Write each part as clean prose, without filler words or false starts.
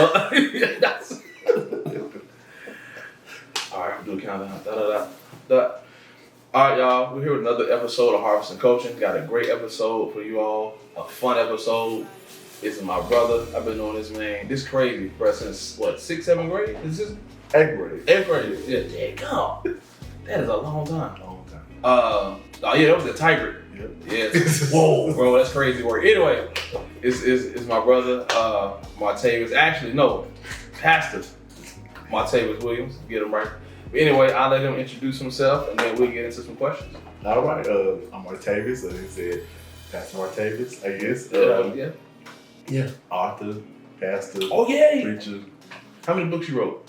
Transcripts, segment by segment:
All right, do a countdown. Da. All right, y'all. We're here with another episode of Harvest and Coaching. Got a great episode for you all. A fun episode. This is my brother. I've been knowing this man. This crazy, bro, since what, 6th, 7th grade? Is this 8th grade? 8th grade. Yeah, come. That is a long time. Long time. Oh yeah, that was a tiger. Yep. Yeah. Whoa, bro, that's crazy work. Anyway, it's my brother, Martavis. Actually, no, Pastor Martavis Williams. Get him right. But anyway, I'll let him introduce himself, and then we'll get into some questions. All right. I'm Martavis. Like he said, Pastor Martavis, I guess. Yeah. Author, pastor. Oh yeah. Preacher. How many books you wrote?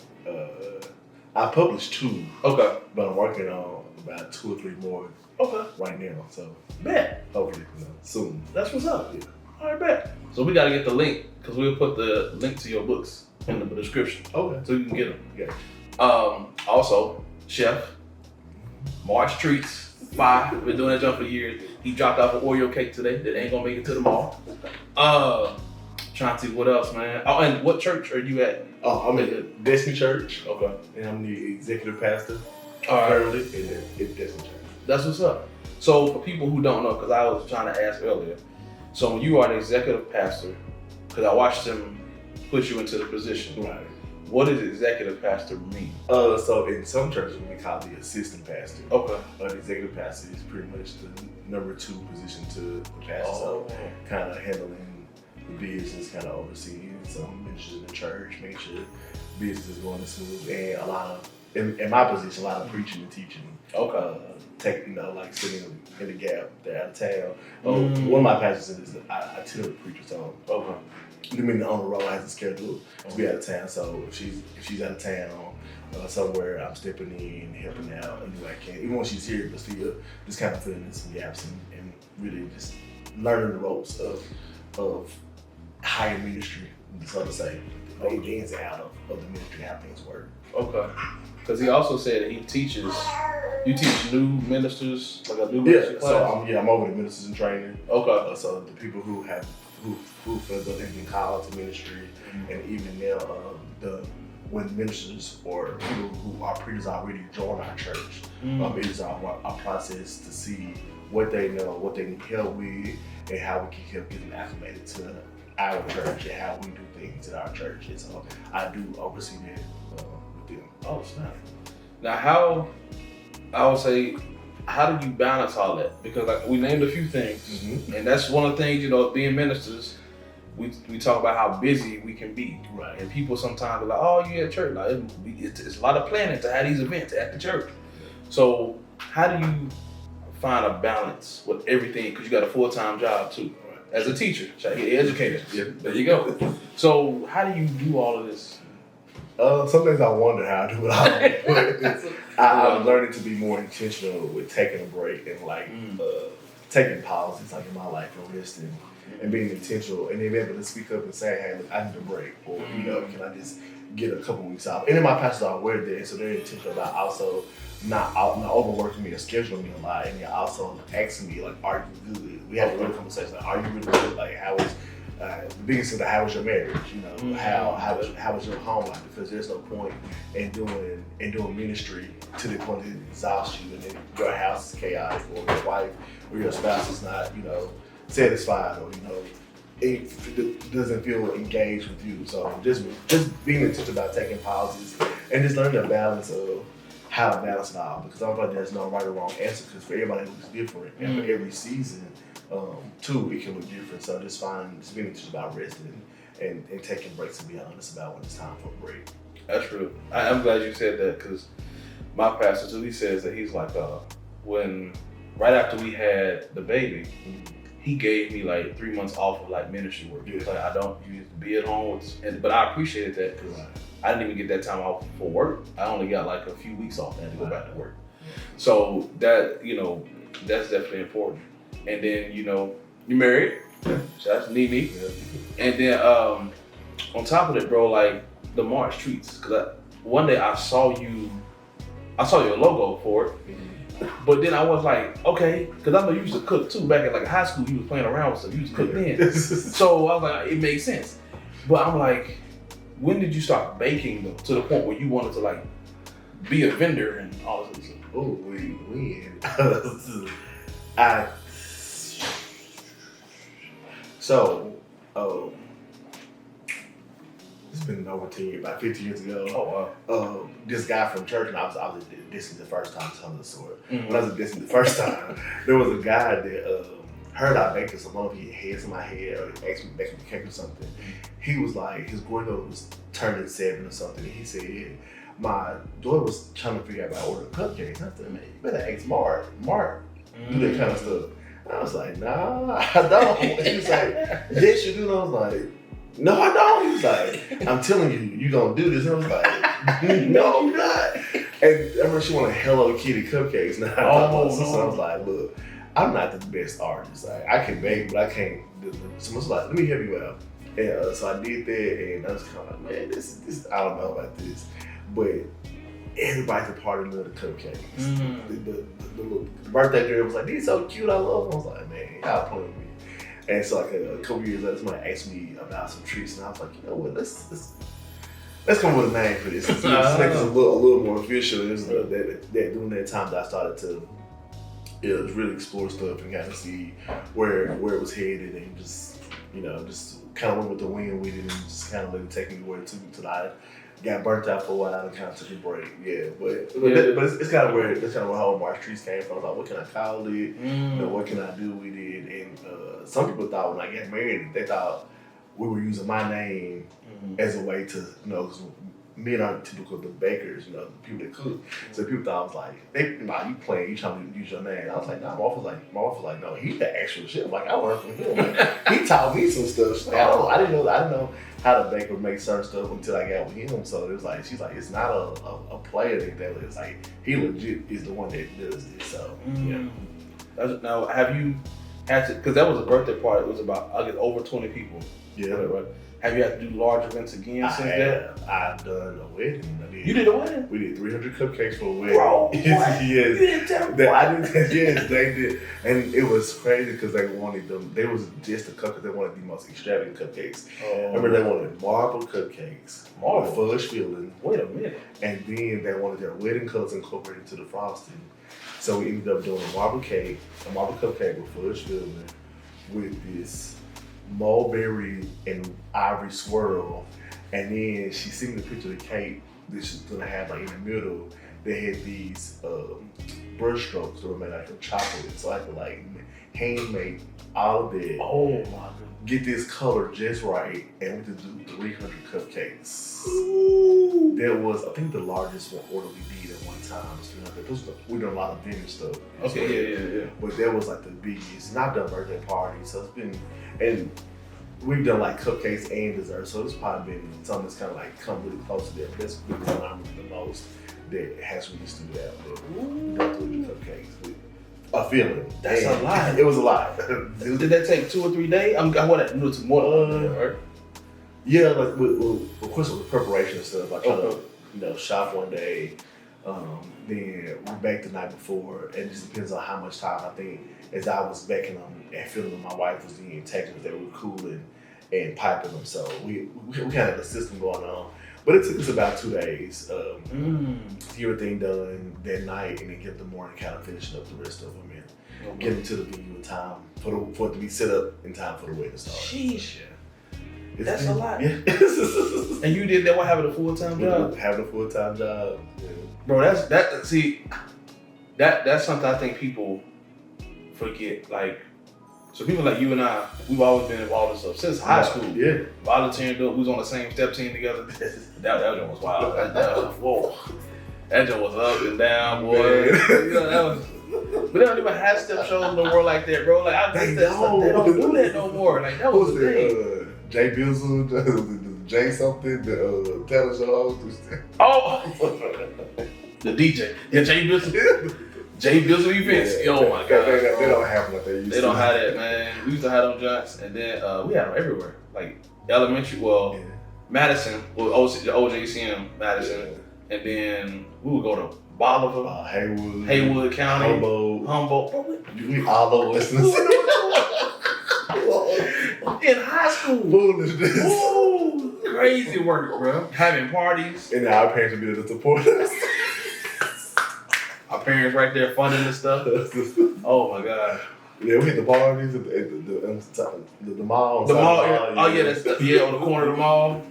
I published 2. Okay. But I'm working on about 2 or 3 more. Okay. Right now, so Bet. hopefully soon. That's what's up. Yeah. All right, bet. So we gotta get the link because we'll put the link to your books in the description. Okay. So you can get them. Yeah. Also, Chef March Treats 5. Been doing that job for years. He dropped off an Oreo cake today that ain't gonna make it to the mall. Trying to see what else, man. Oh, and what church are you at? Oh, I'm at Destiny Church. Okay. And I'm the executive pastor. All right. Currently in Destiny Church. That's what's up. So for people who don't know, because I was trying to ask earlier, so when you are an executive pastor, because I watched him put you into the position. Right. What does executive pastor mean? So in some churches we call it the assistant pastor. Okay. The executive pastor is pretty much the number 2 position to the pastor. Oh. So kind of handling the business, kind of overseeing some ministries in the church, making sure business is going smooth, and a lot of, in my position, a lot of preaching and teaching. Okay. Like sitting in the gap. They're out of town. One of my pastors is I tell the preacher, so I mean on the road I have to schedule to be out of town. So if she's out of town somewhere, I'm stepping in, helping out any way I can. Even when she's here, but still just kind of filling in some gaps and really just learning the ropes of higher ministry, so to say, the ins and out of the ministry, how things work. Okay. Because he also said that you teach new ministers, like a new ministry class? So I'm over the ministers in training. Okay. So the people who feel that they've been called to ministry, and even now, when ministers or people who are preachers already join our church, it is our process to see what they know, what they need help with, and how we can help get them acclimated to our church and how we do things at our church. And so I do oversee that with them. Oh, snap. Now, how do you balance all that? Because like, we named a few things, and that's one of the things, being ministers, we talk about how busy we can be. Right. And people sometimes are like, oh, you at church. Like, it's a lot of planning to have these events at the church. So how do you find a balance with everything? Because you got a full-time job too. As a teacher, educator. Yeah. There you go. So how do you do all of this? Sometimes I wonder how I do it all. I'm learning to be more intentional with taking a break and taking pauses like in my life and resting and being intentional and then being able to speak up and say, hey, look, I need a break, or can I just get a couple weeks off? And then my pastors are aware of that, so they're intentional about also not overworking me or scheduling me a lot, and they're also asking me like, are you good? We have a real conversation like, are you really good? Like, how is the biggest thing, how was your marriage? How was your home life? Because there's no point in doing ministry to the point that it exhausts you, and then your house is chaotic, or your wife or your spouse is not, satisfied, or it doesn't feel engaged with you. So just being intentional about taking pauses and just learning the balance of how to balance it all. Because I don't think there's no right or wrong answer, because for everybody it looks different, and for every season. Too, it can look different. So just being just about resting and taking breaks and being honest about when it's time for a break. That's true. I'm glad you said that, because my pastor too, he says that he's like, when right after we had the baby, he gave me like 3 months off of like ministry work. He was like, I don't used to be at home, but I appreciated that because I didn't even get that time off for work. I only got like a few weeks off and had to go back to work. So that, that's definitely important. And then, you married. So that's Nene. And then on top of it, bro, like the March Treats, because one day I saw your logo for it. But then I was like, okay, because I know you used to cook too. Back in like high school, you was playing around with stuff. You used to cook then. So I was like, it makes sense. But I'm like, when did you start baking though, to the point where you wanted to like be a vendor and all this stuff? Oh, I so it's been over 10 years, about 50 years ago. Oh wow. This guy from church, and I was dissing the first time, telling the story. Mm-hmm. When I was dissing the first time, there was a guy that heard I baked this alone. He had some in my head, or he asked me to bake a cake or something. He was like, his granddaughter was turning 7 or something, and he said, my daughter was trying to figure out how to order cupcakes. I said, man, you better ask Mark. Do that kind of stuff. And I was like, nah, I don't. And he was like, yes, you do. And I was like, no, I don't. He was like, I'm telling you, you gonna do this. And I was like, no, I'm not. And I remember she wanted Hello Kitty cupcakes. Now so I was like, look, I'm not the best artist. Like, I can bake, but I can't do it. Someone's like, let me help you out. And so I did that, and I was kind of like, man, this I don't know about this. But everybody's a part of the cupcakes. The birthday girl was like, these so cute, I love them. I was like, man, y'all playing with me. And so like a couple years later, somebody asked me about some treats, and I was like, you know what, let's come up with a name for this. Let's make this a little more official. It was that during that time that I started to really explore stuff and kind of see where it was headed, and just kind of went with the wind with it, and just kind of let it take me where it took me till I got burnt out for a while and kind of took a break. Yeah, but it's kind of where how March Trees came from. I was like, what can I call it? What can I do with it? And some people thought when I got married, they thought we were using my name as a way to, because men aren't typical the bakers, the people that cook. So people thought I was like, you playing, you trying to use your name. I was like, nah, my wife was like, no, he's the actual chef. Like, I learned from him. Like, he taught me some stuff. She's like, I didn't know how to bake or make certain stuff until I got with him. So it was like, she's like, it's not a player that it's like, he legit is the one that does this. So yeah. Now, have you had to, because that was a birthday party, it was about, I guess, over 20 people. Yeah. Right? Have you had to do large events again since then? I've done a wedding. You did a wedding? We did 300 cupcakes for a wedding. Bro, yes. You didn't tell me. Yes, they did. And it was crazy because they wanted them, they was just the cupcakes, they wanted the most extravagant cupcakes. Remember, they wanted marble cupcakes. Marble? Fudge filling. Wait a minute. And then they wanted their wedding colors incorporated into the frosting. So we ended up doing a marble cupcake with fudge filling with this mulberry and ivory swirl, and then she sent me the picture of the cake that she's gonna have like in the middle. They had these brush strokes that were made out of chocolate, so I could like handmake all of that. Oh my goodness. Get this color just right, and we could do 300 cupcakes. Ooh. That was, I think, the largest order we did at one time. We done a lot of vendor stuff. Okay, yeah. But that was like the biggest. And I've done birthday parties, so it's been, and we've done like cupcakes and desserts, so it's probably been something that's kind of like come really close to that. But that's been the one I remember the most that has really stood out. But we done 300 cupcakes with a feeling. That's a lot. It was a lot. Did that take 2 or 3 days? I want to know it's more than that, right? Yeah, like of course with preparation and stuff. I try to shop one day, then we bake the night before. It just depends on how much time. I think as I was baking them and filling them, my wife was doing textures that were cooling and piping them. So we kind of had a system going on. But it took us about 2 days to get everything done that night, and then get the morning kind of finishing up the rest of them and getting to the venue in time for it to be set up in time for the wedding to start. Sheesh. That's a lot. Yeah. And you did that while having a full-time job? Having a full-time job. Yeah. Bro, that's something I think people forget. Like, so people like you and I, we've always been involved in stuff since high school. Yeah. Volunteering, we was on the same step team together. That joint was wild. Whoa. That joint was up and down, boy. But they don't even have step shows no more like that, bro. Like, they don't do that no more. Like, that was the thing. Jay Bizzle, Jay something, the talent show host. Oh! The DJ. Yeah, Jay Bizzle. Jay Bizzle events. Yeah, oh my God. They don't have like they used to. They don't have that, man. We used to have them joints, and then we had them everywhere. Like elementary, Madison, the OJCM Madison, and then we would go to Bolivar, Haywood County, Humboldt. We all over listeners. In high school. Foolishness. crazy work, bro. Having parties. And our parents would be there to support us. Our parents right there funding the stuff. Oh my God. Yeah, we hit the parties at the mall. The mall. Oh yeah, that's on the corner of the mall.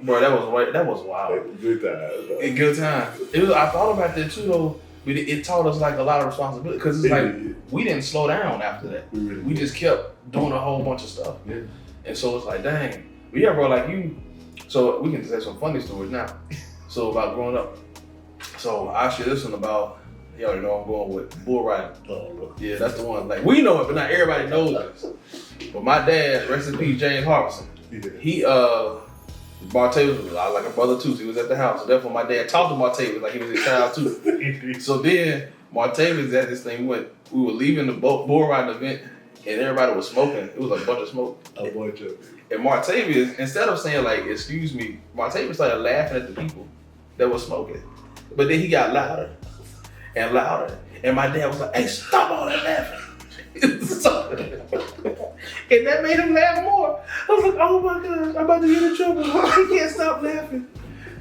Bro, that was wild. Good time. A good time. I thought about that too though. But it taught us like a lot of responsibility because it's like we didn't slow down after that. We just kept doing a whole bunch of stuff. Yeah. And so it's like, dang. But yeah, bro, like you. So we can say some funny stories now. So about growing up. So I share this one about. You already know I'm going with bull riding. Oh, yeah, that's the one. Like we know it, but not everybody knows this. But my dad, rest in peace, James Harbison. He Martavis was like a brother too. So he was at the house. So therefore my dad talked to Martavis like he was his child too. So then Martavis at this thing we were leaving the bull riding event and everybody was smoking. It was like a bunch of smoke. A bunch of it. And Martavis, instead of saying like, excuse me, Martavis started laughing at the people that were smoking. But then he got louder and louder. And my dad was like, hey, stop all that laughing. And that made him laugh more. I was like, oh my God, I'm about to get in trouble. He can't stop laughing.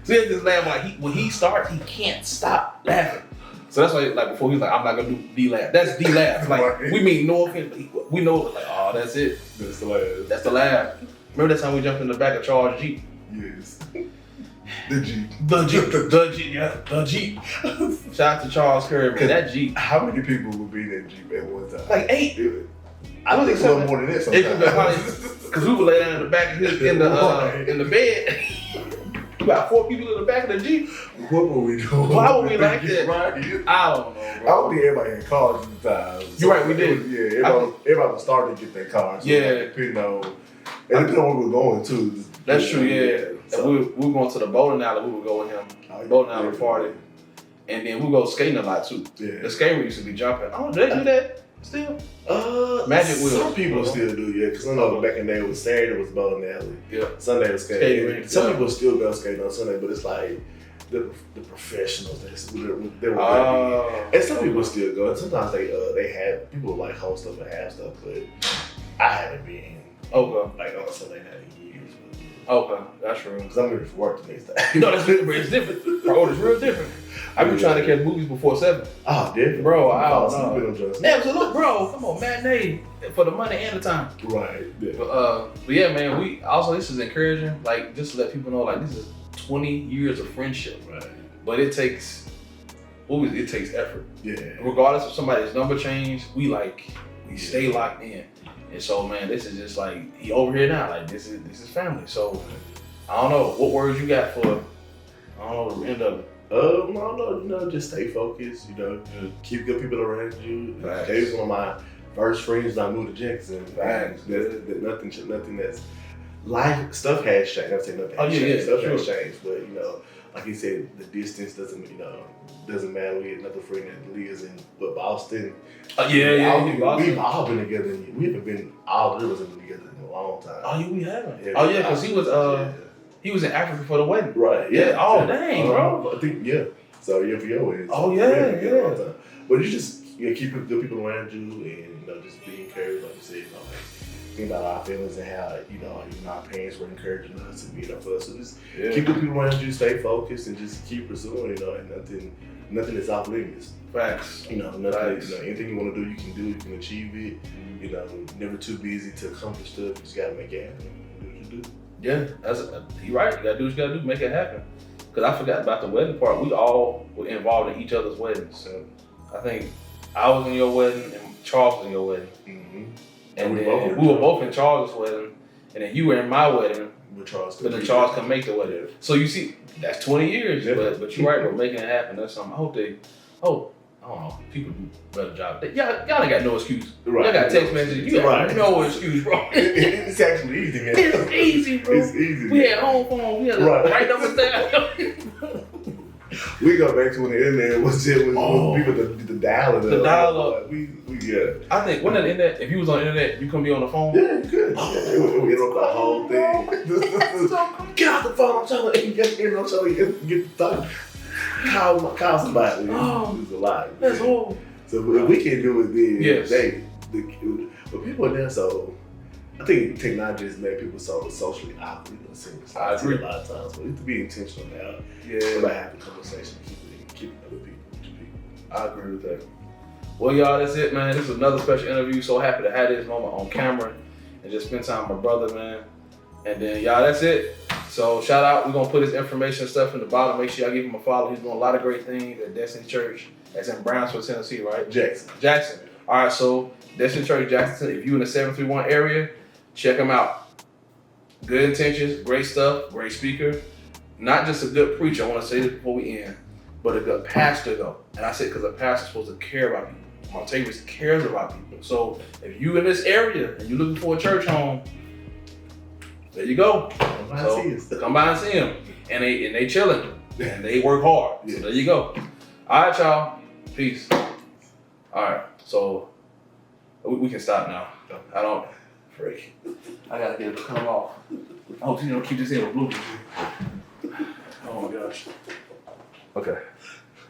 So he just laugh like when he starts, he can't stop laughing. So that's why like before he was like, I'm not gonna do D-laugh. That's D-laugh. Like we mean no offense, but we know like, oh, that's it. That's the laugh. That's the laugh. Remember that time we jumped in the back of Charles' Jeep? Yes. The Jeep. The Jeep. Shout out to Charles Currie, man. That Jeep. How many people would be in that Jeep at one time? Like 8. I think it's a little more than that sometimes. Because we would lay down in the back of in the bed. We got 4 people in the back of the Jeep. What were we doing? Why would we like that? Right. I don't know, bro. I don't think everybody had cars at the time. You're right, we did. Yeah, everybody was starting to get their cars. So yeah. Like, depending on where we were going to. That's true, yeah. So. We were going to the bowling alley. We would go with him. Bowling alley party. And then we would go skating a lot too. Yeah. The skater used to be jumping. Oh, do they do that still? Magic wheels. Some people still do, yeah. Because I know back in the day, it was Saturday was bowling alley. Yeah. Sunday was skating. Some people still go skating on Sunday, but it's like the professionals. They were and some people still go. And sometimes they have people like host stuff and have stuff, but I haven't been. Okay. Like on Sunday night in years. Okay, that's true. Because I'm ready for work the next day. No, that's different. It's different. Bro, it's real different. I've been trying to catch movies before 7. Oh, different. Bro, I don't know. Absolutely, bro. Come on, matinee for the money and the time. Right. Yeah. But yeah, man, this is encouraging. Like, just to let people know, like, this is 20 years of friendship. Right. But it takes effort. Yeah. Regardless of somebody's number change, we stay locked in. And so, man, this is just like, he over here now. Like, this is family. So, I don't know. What words you got for, the end of it? I don't know, just stay focused, keep good people around you. Right. Jay was one of my first friends when I moved to Jackson. Nothing that's, life, stuff has changed. I'm saying nothing has changed. Stuff has changed, but, like you said, the distance doesn't matter. We had another friend that lives in Boston. We've all been together. We haven't been all three of us together in a long time. Oh, yeah, we haven't. Because he was in Africa for the wedding. Right. Yeah. Oh, dang, bro. I think So for your wedding. Oh yeah. But you just keep good people around you, and just be encouraged, like you said. Think about our feelings and how our parents were encouraging us and being up for us. So just keep the people around you, stay focused, and just keep pursuing. And nothing is off limits. Facts. Anything you want to do, you can do. You can achieve it. Never too busy to accomplish stuff. You just gotta make it happen. Do what you do. Yeah, you're right. You gotta do what you gotta do, make it happen. Because I forgot about the wedding part. We all were involved in each other's weddings. So I think I was in your wedding and Charles was in your wedding. Mm-hmm. And then we were both in Charles' wedding, and then you were in my wedding. But then Charles couldn't make the wedding. So you see, that's 20 years. Yeah. But you're right, we're making it happen. That's something. I hope I don't know, people do a better job. Y'all ain't got no excuse. Right. Y'all got text messages. You got no excuse, bro. It's actually easy, man. It's easy, bro. It's easy. We had home phone. We had right numbers down. We go back to when the internet was people the dial it up. The dial up. I think when the internet, if you was on the internet, you couldn't be on the phone. Yeah, you could. It would interrupt the whole thing. Get out the phone. I'm telling you, get the phone. Call somebody. It's a lot. That's horrible. So if we can do it, then but people are there. So I think technology has made people so socially awkward in a sense. I agree. A lot of times, but you have to be intentional now. Yeah. About having conversation, keeping other people with your people. I agree with that. Well, y'all, that's it, man. This is another special interview. So happy to have this moment on camera and just spend time with my brother, man. And then, y'all, that's it. So shout out. We're going to put his information and stuff in the bottom. Make sure y'all give him a follow. He's doing a lot of great things at Destiny Church. That's in Brownsville, Tennessee, right? Jackson. All right, so Destiny Church, Jackson. If you're in the 731 area, check him out. Good intentions, great stuff, great speaker. Not just a good preacher, I want to say this before we end, but a good pastor though. And I said because a pastor's supposed to care about people. Martavis cares about people. So if you in this area and you're looking for a church home, there you go. Come by and see him. And they chilling. And they work hard. Yeah. So there you go. All right, y'all. Peace. All right. So we can stop now. I don't freak. I gotta get it to come off. I hope you don't keep this in with blue. Oh my gosh. Okay.